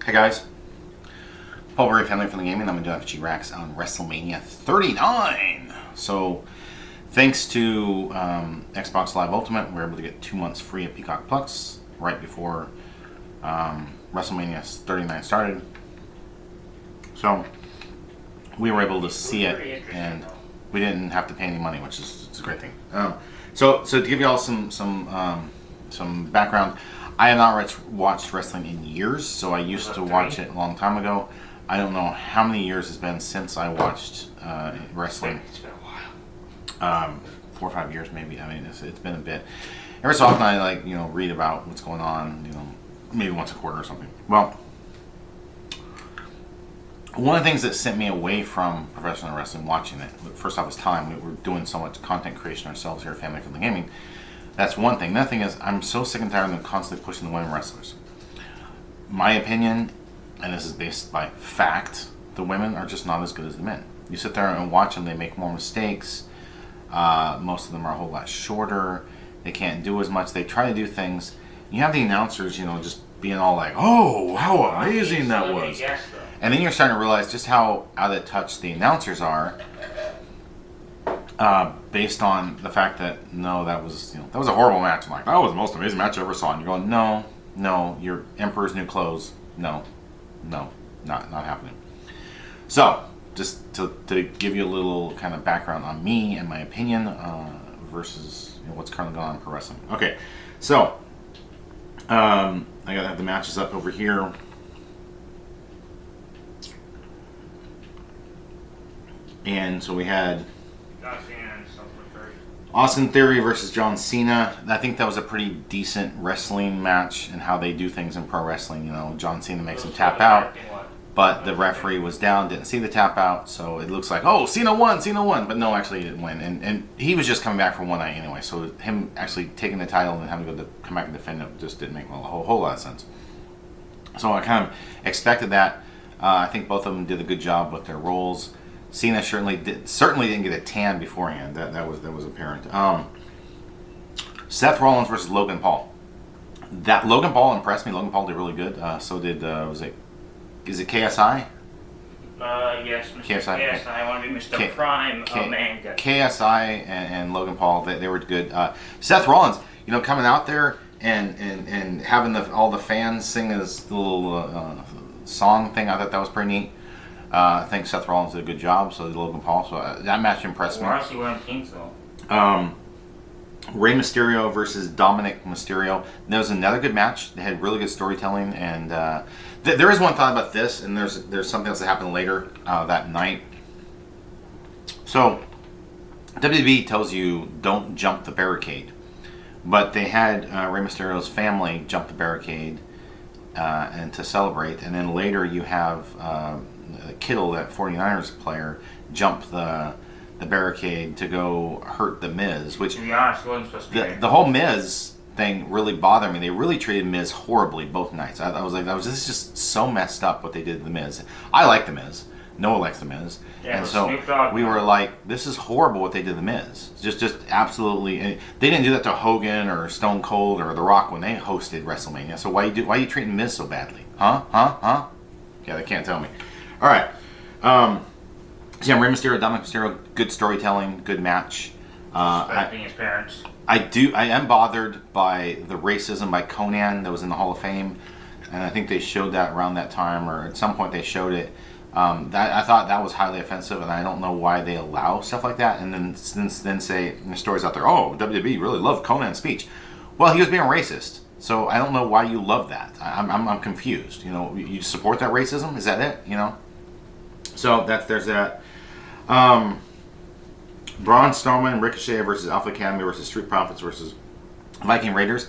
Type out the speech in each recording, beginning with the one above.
Hey guys, Paul Berry, family from the gaming. I'm doing FFG Reacts on WrestleMania 39. So, thanks to Xbox Live Ultimate, we were able to get 2 months free of Peacock Plus right before WrestleMania 39 started. So, we were able to see it, and we didn't have to pay any money, which is it's a great thing. So to give you all some background, I have not watched wrestling in years, so I used to watch it a long time ago. I don't know how many years it's been since I watched wrestling. It's been a while. 4 or 5 years maybe. I mean, it's been a bit. Every so often I read about what's going on, maybe once a quarter or something. Well, one of the things that sent me away from professional wrestling, watching it, first off, was time. We were doing so much content creation ourselves here at Family from the Gaming. That's one thing. Another thing is, I'm so sick and tired of them constantly pushing the women wrestlers. My opinion, and this is based by fact, the women are just not as good as the men. You sit there and watch them, they make more mistakes. Most of them are a whole lot shorter. They can't do as much. They try to do things. You have the announcers, just being all like, oh, how amazing that was. And then you're starting to realize just how out of touch the announcers are, based on the fact that that was a horrible match. I'm like, that was the most amazing match I ever saw. And you're going, no, your Emperor's New Clothes, no, not happening. So just to give you a little kind of background on me and my opinion versus what's currently going on in pro wrestling. Okay, so I gotta have the matches up over here. And so we had Austin Theory versus John Cena. I think that was a pretty decent wrestling match and how they do things in pro wrestling. John Cena makes him tap out, but the referee was down, didn't see the tap out, so it looks like, oh, Cena won, but no, actually he didn't win. And he was just coming back from one night anyway, so him actually taking the title and having to come back and defend it just didn't make a whole lot of sense. So I kind of expected that. I think both of them did a good job with their roles. Cena certainly didn't get a tan beforehand. That was apparent. Seth Rollins versus Logan Paul. That Logan Paul impressed me. Logan Paul did really good. So did is it KSI? Yes, Mr. KSI. I want to be Mr. Prime Manga. KSI and Logan Paul, they were good. Seth Rollins, coming out there and having all the fans sing his little song thing. I thought that was pretty neat. I think Seth Rollins did a good job, so did Logan Paul. So that match impressed me. Honestly, what I'm thinking so. Rey Mysterio versus Dominic Mysterio. There was another good match. They had really good storytelling, and there is one thought about this, and there's something else that happened later that night. So WWE tells you don't jump the barricade, but they had Rey Mysterio's family jump the barricade and to celebrate, and then later you have Kittle, that 49ers player, jump the barricade to go hurt the Miz, which to be honest, wasn't supposed to be. The whole Miz thing really bothered me. They really treated Miz horribly both nights. I was like, this is just so messed up what they did to the Miz. I like the Miz. Noah likes the Miz. Yeah, and so we were like, this is horrible what they did to the Miz. Just absolutely. They didn't do that to Hogan or Stone Cold or The Rock when they hosted WrestleMania. So why are you treating Miz so badly? Huh? Yeah, they can't tell me. All right. So yeah, Rey Mysterio, Dominic Mysterio, good storytelling, good match. Respecting his parents. I am bothered by the racism by Conan that was in the Hall of Fame, and I think they showed that around that time, or at some point they showed it. I thought that was highly offensive, and I don't know why they allow stuff like that. And then say the stories out there, oh, WWE really loved Conan's speech. Well, he was being racist, so I don't know why you love that. I'm confused. You support that racism? Is that it? So there's that. Braun Strowman, Ricochet versus Alpha Academy versus Street Profits versus Viking Raiders.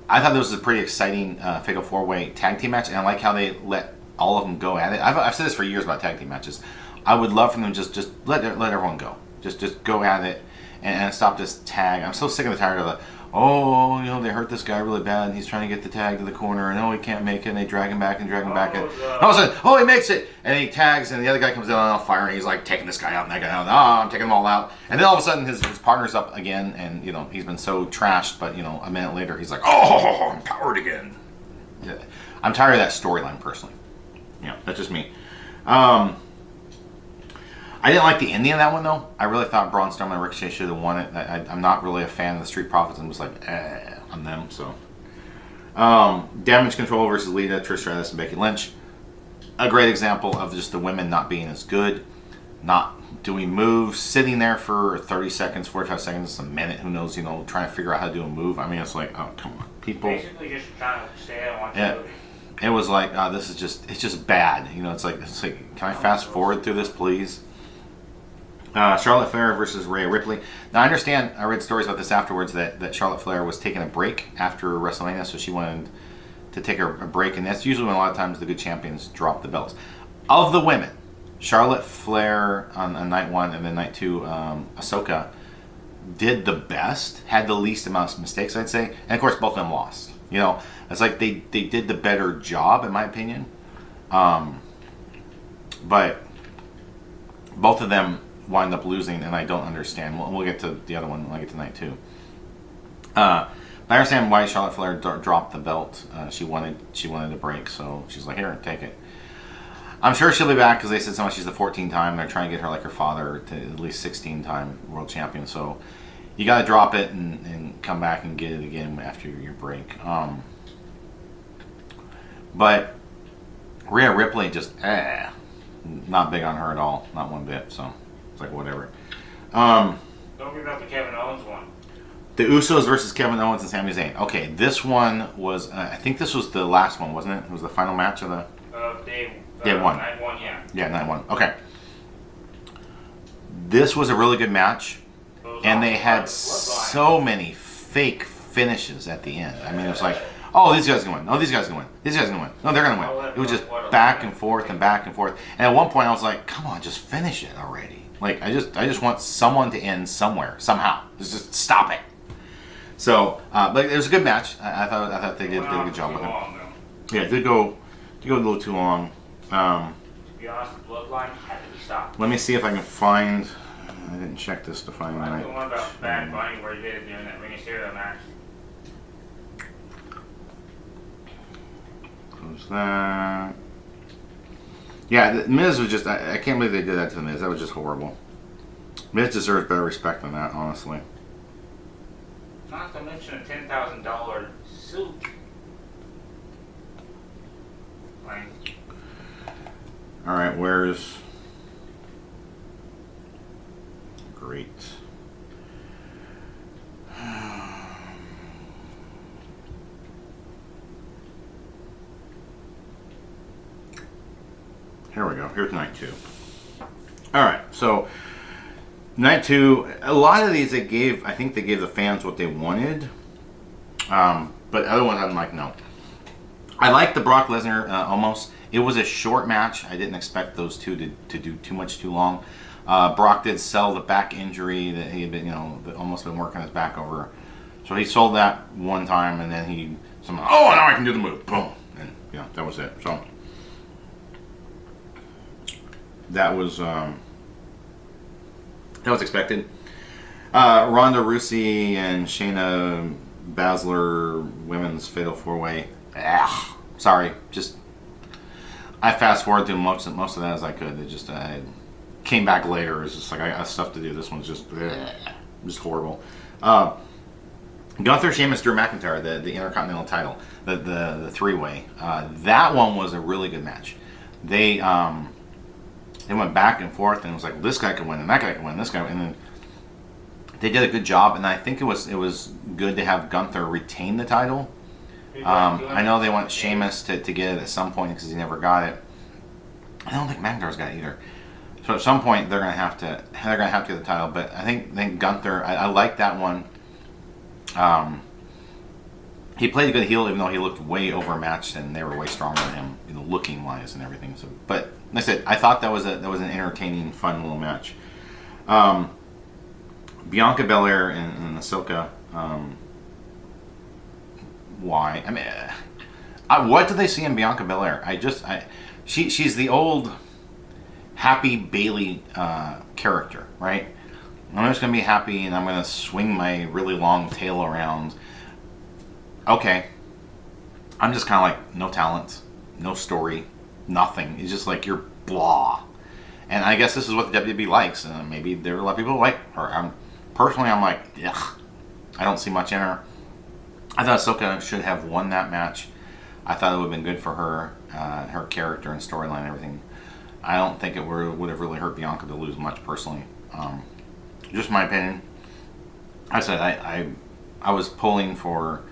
I thought this was a pretty exciting Fatal 4-Way tag team match, and I like how they let all of them go at it. I've said this for years about tag team matches. I would love for them to just let everyone go. Just go at it and stop this tag. I'm so sick and tired of the, they hurt this guy really bad, and he's trying to get the tag to the corner, and he can't make it, and they drag him back, and all of a sudden, he makes it, and he tags, and the other guy comes down on fire, and he's like taking this guy out, and that guy out, I'm taking them all out, and then all of a sudden his partner's up again, and he's been so trashed, but a minute later he's like, I'm powered again. Yeah. I'm tired of that storyline personally. Yeah, that's just me. I didn't like the ending of that one though. I really thought Braun Strowman and Ricochet should have won it. I'm not really a fan of the Street Profits. I'm just like, on them. So, Damage Control versus Lita, Trish Stratus, and Becky Lynch. A great example of just the women not being as good, not doing moves, sitting there for 30 seconds, 45 seconds, a minute, who knows, trying to figure out how to do a move. I mean, it's like, oh, come on, people. Basically just trying to say I want to. It was like, this is it's just bad. It's like, can I fast forward through this, please? Charlotte Flair versus Rhea Ripley. Now, I understand, I read stories about this afterwards, that Charlotte Flair was taking a break after WrestleMania, so she wanted to take a break, and that's usually when a lot of times the good champions drop the belts. Of the women, Charlotte Flair on night 1 and then night 2, Ahsoka did the best, had the least amount of mistakes, I'd say, and of course both of them lost. It's like they did the better job, in my opinion, but both of them wind up losing, and I don't understand. We'll get to the other one when I get to night 2. But I understand why Charlotte Flair dropped the belt. She wanted a break, so she's like, here, take it. I'm sure she'll be back because they said somehow she's the 14th time. They're trying to get her like her father to at least 16-time world champion. So you got to drop it and come back and get it again after your break. But Rhea Ripley just not big on her at all, not one bit. So it's like whatever. Don't forget the Kevin Owens one. The Usos versus Kevin Owens and Sami Zayn. Okay, this one was, I think this was the last one, wasn't it? It was the final match of the... Day 1. Night 1, yeah. Yeah, night 1. Okay. This was a really good match, and they had so many fake finishes at the end. I mean, it was like, oh, these guys are going to win. Oh, these guys are going to win. These guys are going to win. No, they're going to win. It was just back and forth and back and forth. And at one point, I was like, come on, just finish it already. Like, I just want someone to end somewhere, somehow. Just stop it. So, but it was a good match. I thought they did a good job with it. Yeah, it did go a little too long. To be honest, the bloodline had to be stopped. Let me see if I can find. I didn't check this to find. I don't know about Bad Bunny where he did it during that Ring of Mysterio match. Close that. Yeah, the Miz was just. I can't believe they did that to the Miz. That was just horrible. Miz deserves better respect than that, honestly. Not to mention a $10,000 suit. Like, all right, where's... Great. Here we go. Here's night 2. All right, so night 2. A lot of these I think they gave the fans what they wanted, but other ones I'm like, no. I like the Brock Lesnar almost. It was a short match. I didn't expect those two to do too long. Brock did sell the back injury that he had been, almost been working his back over. So he sold that one time, and then he somehow, oh, now I can do the move. Boom, and that was it. So that was expected. Ronda Rousey and Shayna Baszler women's fatal 4-way. Sorry, just I fast forward through most of that as I could. It just I came back later. It's just like I got stuff to do. This one's just horrible. Gunther, Sheamus, Drew McIntyre, the Intercontinental title, the 3-way. That one was a really good match. They went back and forth, and it was like this guy could win, and that guy could win, this guy, and then they did a good job. And I think it was good to have Gunther retain the title. I know they want Sheamus to get it at some point because he never got it. I don't think McIntyre's got it either. So at some point they're gonna have to get the title. But I think Gunther. I like that one. He played a good heel, even though he looked way overmatched and they were way stronger than him, looking wise and everything. So, but like I said, I thought that was an entertaining, fun little match. Bianca Belair and Ahsoka. Why? I mean, what do they see in Bianca Belair? She's the old Happy Bailey character, right? I'm just gonna be happy and I'm gonna swing my really long tail around. Okay, I'm just kind of like no talent, no story, nothing. It's just like you're blah. And I guess this is what the WWE likes, and maybe there are a lot of people who like her. Personally, I'm like, ugh, I don't see much in her. I thought Ahsoka should have won that match. I thought it would have been good for her, her character and storyline and everything. I don't think it would have really hurt Bianca to lose much personally. Just my opinion. I said I was pulling for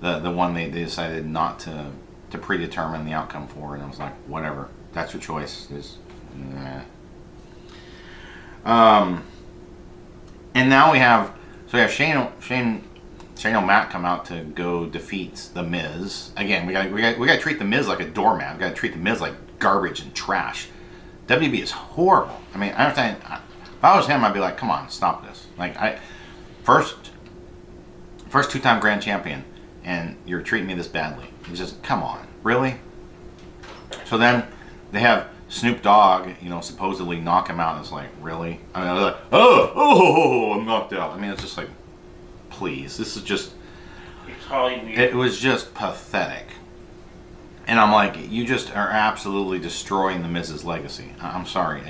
the one they decided not to predetermine the outcome for, and I was like, whatever, that's your choice. And now we have Shane O'Mac come out to go defeat the Miz. Again, we got to treat the Miz like a doormat. We got to treat the Miz like garbage and trash. WB is horrible. I mean, I understand. If I was him, I'd be like, come on, stop this. Like, first two-time grand champion, and you're treating me this badly. It's just, come on, really? So then they have Snoop Dogg, supposedly knock him out, and it's like, really? I mean, I was like, oh, I'm knocked out. I mean, it's just like, please, this is just, it's Hollywood. It was just pathetic. And I'm like, you just are absolutely destroying the Miz's legacy. I'm sorry,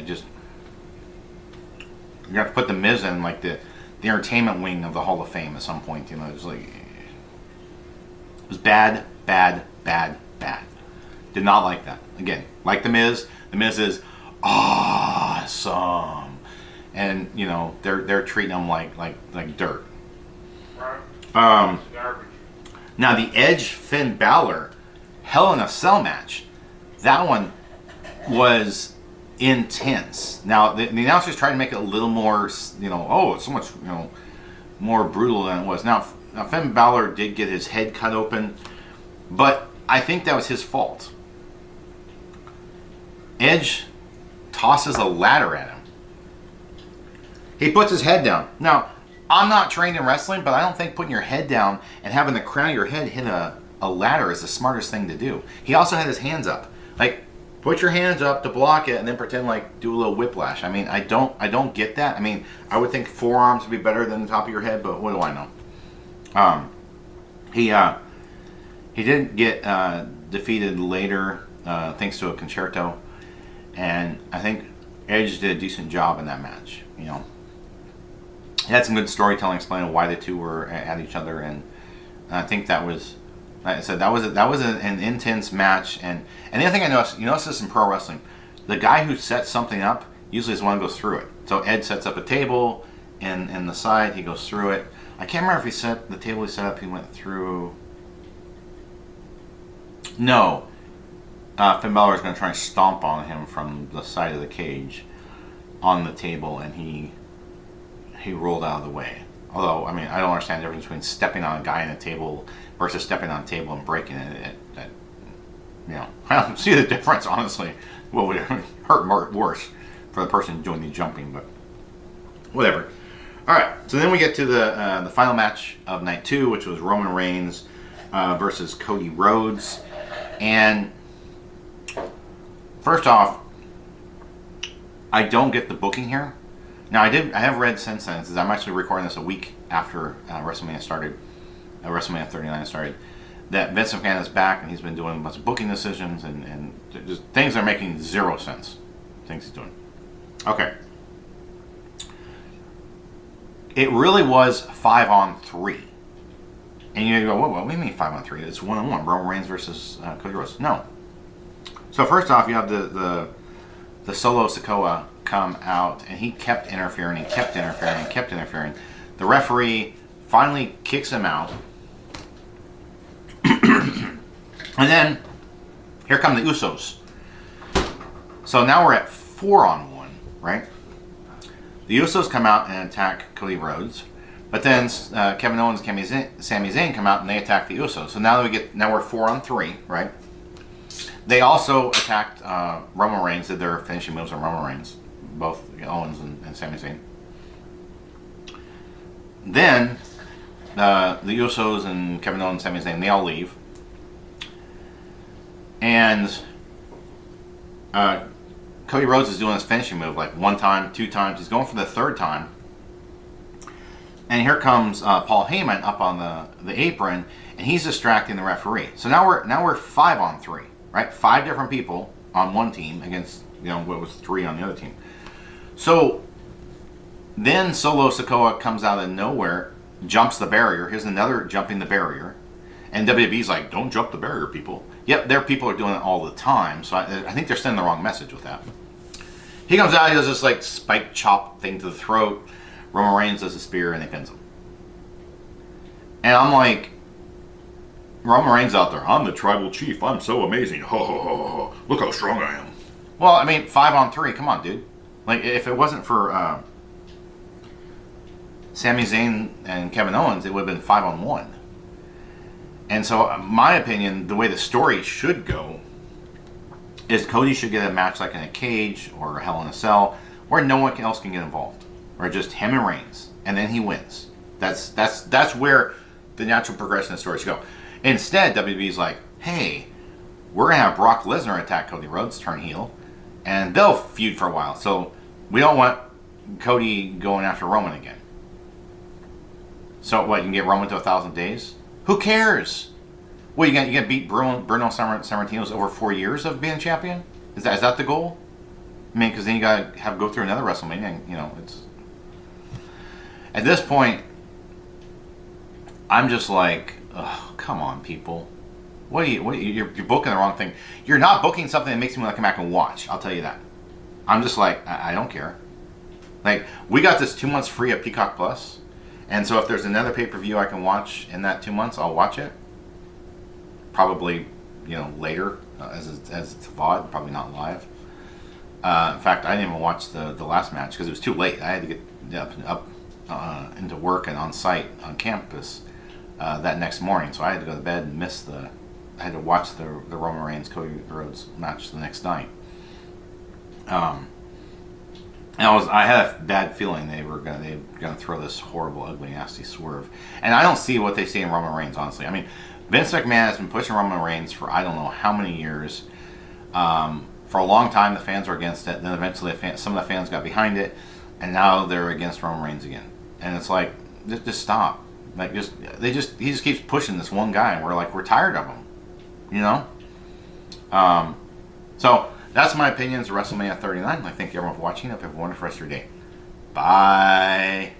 you have to put the Miz in like the entertainment wing of the Hall of Fame at some point. It's like, it was bad. Did not like that. Again, like the Miz is awesome, and they're treating him like dirt. Now the Edge Finn Balor Hell in a Cell match, that one was intense. Now the announcers tried to make it a little more, it's so much more brutal than it was. Now Finn Balor did get his head cut open, but I think that was his fault. Edge tosses a ladder at him. He puts his head down. Now, I'm not trained in wrestling, but I don't think putting your head down and having the crown of your head hit a ladder is the smartest thing to do. He also had his hands up. Like, put your hands up to block it and then pretend like do a little whiplash. I mean, I don't get that. I mean, I would think forearms would be better than the top of your head, but what do I know? He did get defeated later thanks to a concerto, and I think Edge did a decent job in that match. He had some good storytelling explaining why the two were at each other, and I think that was, like I said, that was an intense match. And the other thing I noticed, you notice this in pro wrestling, the guy who sets something up usually is the one who goes through it. So Ed sets up a table, and the side, he goes through it. I can't remember if he set the table he set up, he went through. No, Finn Balor is going to try and stomp on him from the side of the cage on the table, and he rolled out of the way. Although, I mean, I don't understand the difference between stepping on a guy in a table versus stepping on a table and breaking it. I don't see the difference, honestly. What would hurt worse for the person doing the jumping, but whatever. All right, so then we get to the final match of night 2, which was Roman Reigns versus Cody Rhodes. And first off, I don't get the booking here. Now I have read since then, because I'm actually recording this a week after WrestleMania started, WrestleMania 39 started, that Vince McMahon is back and he's been doing a bunch of booking decisions and just things are making zero sense. Things he's doing. Okay. It really was 5-on-3. And you go, what do you mean 5-on-3? It's 1-on-1. Roman Reigns versus Cody Rhodes. No. So first off, you have the Solo Sikoa come out, and he kept interfering. The referee finally kicks him out. And then, here come the Usos. So now we're at 4-on-1, right? The Usos come out and attack Cody Rhodes. But then Kevin Owens and Sami Zayn come out and they attack the Usos. So now we're 4-on-3, right? They also attacked Roman Reigns, did their finishing moves on Roman Reigns, both Owens and Sami Zayn. Then the Usos and Kevin Owens and Sami Zayn, they all leave. And Cody Rhodes is doing his finishing move like 1 time, 2 times. He's going for the 3rd time. And here comes Paul Heyman up on the apron, and he's distracting the referee. So now we're 5-on-3, right? 5 different people on one team against, what was 3 on the other team. So then Solo Sikoa comes out of nowhere, jumps the barrier. Here's another jumping the barrier. And WWE's like, don't jump the barrier, people. Yep, their people are doing it all the time. So I think they're sending the wrong message with that. He comes out, he does this like spike chop thing to the throat. Roman Reigns does a spear and he pins him. And I'm like, Roman Reigns out there, I'm the tribal chief. I'm so amazing. Ho, ho, ho, ho, ho. Look how strong I am. Well, I mean, 5 on 3. Come on, dude. Like, if it wasn't for Sami Zayn and Kevin Owens, it would have been 5 on 1. And so, my opinion, the way the story should go is Cody should get a match like in a cage or a Hell in a Cell where no one else can get involved. Or just him and Reigns. And then he wins. That's where the natural progression of the story should go. Instead, WWE's like, hey, we're going to have Brock Lesnar attack Cody Rhodes, turn heel, and they'll feud for a while. So we don't want Cody going after Roman again. So what, you can get Roman to 1,000 days? Who cares? Well, you got beat Bruno Sammartino's over 4 years of being champion? Is that the goal? I mean, because then you got to go through another WrestleMania. And, it's at this point, I'm just like, oh, come on, people. You're booking the wrong thing. You're not booking something that makes me want to come back and watch. I'll tell you that. I'm just like, I don't care. Like, we got this 2 months free of Peacock Plus. And so if there's another pay-per-view I can watch in that 2 months, I'll watch it. Probably, later as it's VOD, probably not live. In fact, I didn't even watch the last match because it was too late. I had to get up into work and on site on campus that next morning. So I had to go to bed and I had to watch the Roman Reigns Cody Rhodes match the next night. And I had a bad feeling they were gonna throw this horrible, ugly, nasty swerve. And I don't see what they see in Roman Reigns, honestly. I mean, Vince McMahon has been pushing Roman Reigns for I don't know how many years. For a long time, the fans were against it. Then eventually, some of the fans got behind it, and now they're against Roman Reigns again. And it's like, just stop. Like, he just keeps pushing this one guy, and we're tired of him. So that's my opinions of WrestleMania 39. I thank everyone for watching. I hope you have a wonderful rest of your day. Bye.